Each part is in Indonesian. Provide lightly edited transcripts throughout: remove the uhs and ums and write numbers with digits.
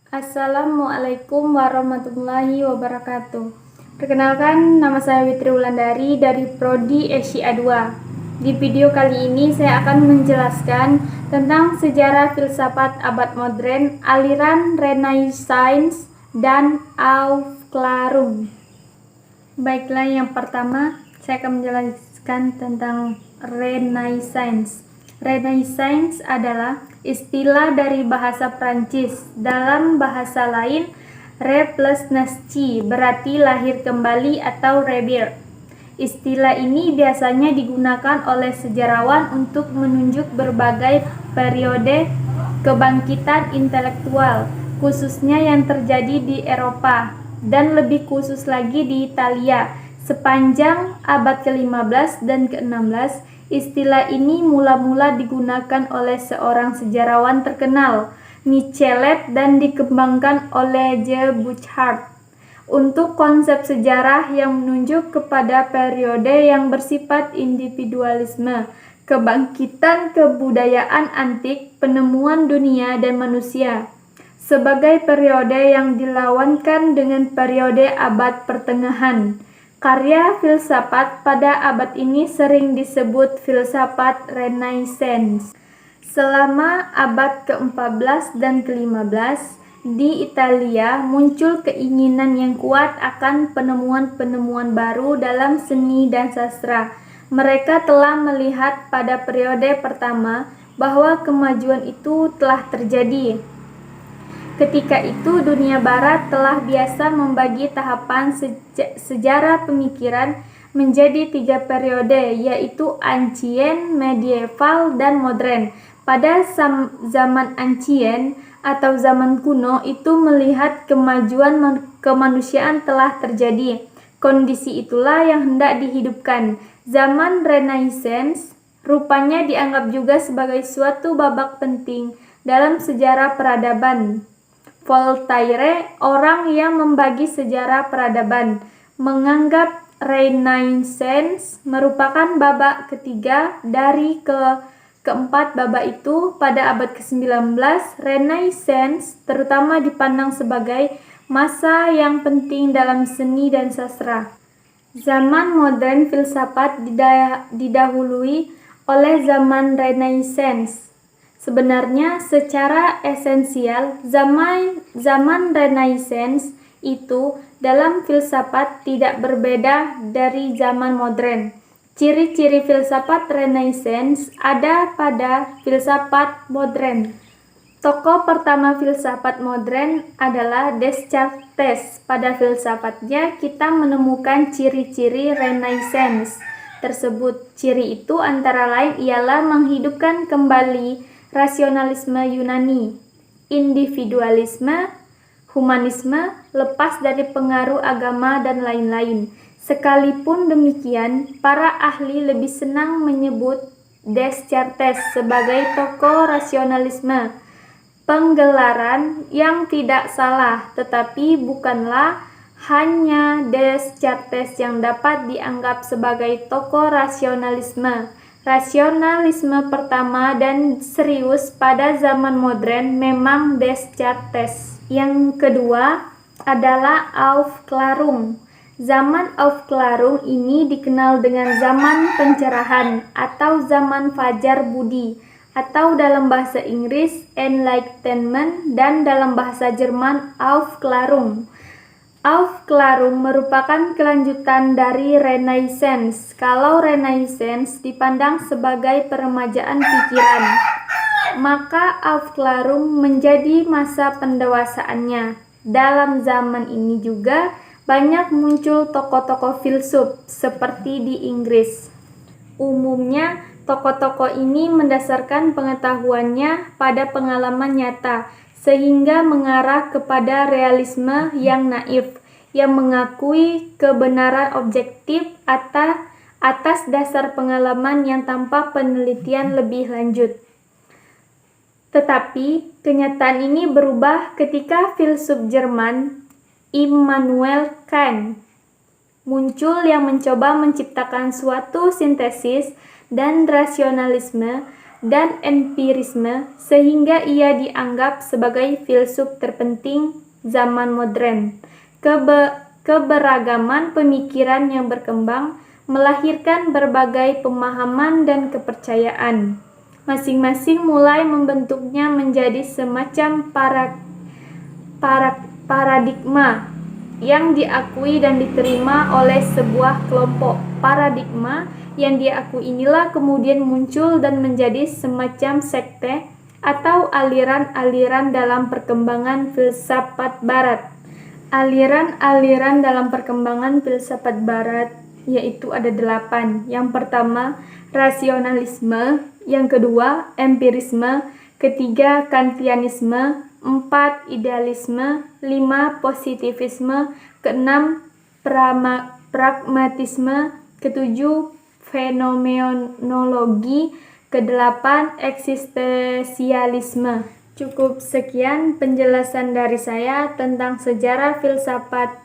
Assalamualaikum warahmatullahi wabarakatuh. Perkenalkan, nama saya Witri Wulandari dari Prodi Asia 2. Di video kali ini saya akan menjelaskan tentang sejarah filsafat abad modern, aliran Renaissance dan Aufklärung. Baiklah, yang pertama saya akan menjelaskan tentang Renaissance. Renaissance adalah istilah dari bahasa Prancis. Dalam bahasa lain, re plus nasci berarti lahir kembali atau rebirth. Istilah ini biasanya digunakan oleh sejarawan untuk menunjuk berbagai periode kebangkitan intelektual, khususnya yang terjadi di Eropa dan lebih khusus lagi di Italia. Sepanjang abad ke-15 dan ke-16, istilah ini mula-mula digunakan oleh seorang sejarawan terkenal, Michelet, dan dikembangkan oleh J. Burchard untuk konsep sejarah yang menunjuk kepada periode yang bersifat individualisme, kebangkitan kebudayaan antik, penemuan dunia dan manusia, sebagai periode yang dilawankan dengan periode abad pertengahan. Karya filsafat pada abad ini sering disebut filsafat Renaissance. Selama abad ke-14 dan ke-15, di Italia muncul keinginan yang kuat akan penemuan-penemuan baru dalam seni dan sastra. Mereka telah melihat pada periode pertama bahwa kemajuan itu telah terjadi. Ketika itu dunia barat telah biasa membagi tahapan sejarah pemikiran menjadi 3 periode, yaitu ancien, medieval, dan modern. Pada zaman ancien atau zaman kuno itu melihat kemajuan kemanusiaan telah terjadi. Kondisi itulah yang hendak dihidupkan. Zaman Renaissance rupanya dianggap juga sebagai suatu babak penting dalam sejarah peradaban. Voltaire, orang yang membagi sejarah peradaban, menganggap Renaissance merupakan babak ketiga dari keempat babak itu. Pada abad ke-19, Renaissance terutama dipandang sebagai masa yang penting dalam seni dan sastra. Zaman modern filsafat didahului oleh zaman Renaissance. Sebenarnya secara esensial zaman Renaissance itu dalam filsafat tidak berbeda dari zaman modern. Ciri-ciri filsafat Renaissance ada pada filsafat modern. Tokoh pertama filsafat modern adalah Descartes. Pada filsafatnya kita menemukan ciri-ciri Renaissance tersebut. Ciri itu antara lain ialah menghidupkan kembali rasionalisme Yunani, individualisme, humanisme, lepas dari pengaruh agama dan lain-lain. Sekalipun demikian, para ahli lebih senang menyebut Descartes sebagai tokoh rasionalisme. Penggelaran yang tidak salah, tetapi bukanlah hanya Descartes yang dapat dianggap sebagai tokoh rasionalisme. Rasionalisme pertama dan serius pada zaman modern memang Descartes. Yang kedua adalah Aufklärung. Zaman Aufklärung ini dikenal dengan zaman pencerahan atau zaman fajar budi, atau dalam bahasa Inggris Enlightenment dan dalam bahasa Jerman Aufklärung. Aufklärung merupakan kelanjutan dari Renaissance. Kalau Renaissance dipandang sebagai peremajaan pikiran, maka Aufklärung menjadi masa pendewasaannya. Dalam zaman ini juga banyak muncul tokoh-tokoh filsuf seperti di Inggris. Umumnya tokoh-tokoh ini mendasarkan pengetahuannya pada pengalaman nyata, sehingga mengarah kepada realisme yang naif, yang mengakui kebenaran objektif atas dasar pengalaman yang tanpa penelitian lebih lanjut. Tetapi kenyataan ini berubah ketika filsuf Jerman Immanuel Kant muncul yang mencoba menciptakan suatu sintesis dan rasionalisme dan empirisme sehingga ia dianggap sebagai filsuf terpenting zaman modern. Keberagaman pemikiran yang berkembang melahirkan berbagai pemahaman dan kepercayaan. Masing-masing mulai membentuknya menjadi semacam paradigma yang diakui dan diterima oleh sebuah kelompok. Paradigma yang diakui inilah kemudian muncul dan menjadi semacam sekte atau aliran-aliran dalam perkembangan filsafat barat. Aliran-aliran dalam perkembangan filsafat barat yaitu ada 8. Yang pertama, rasionalisme. Yang kedua, empirisme. Ketiga, kantianisme. 4, idealisme. 5, positivisme. Keenam, pragmatisme. Ketujuh, fenomenologi. Kedelapan, eksistensialisme. Cukup sekian penjelasan dari saya tentang sejarah filsafat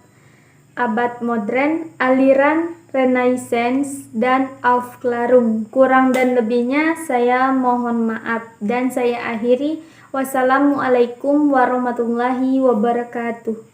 abad modern, aliran Renaissance, dan Aufklärung. Kurang dan lebihnya saya mohon maaf dan saya akhiri. Wassalamualaikum warahmatullahi wabarakatuh.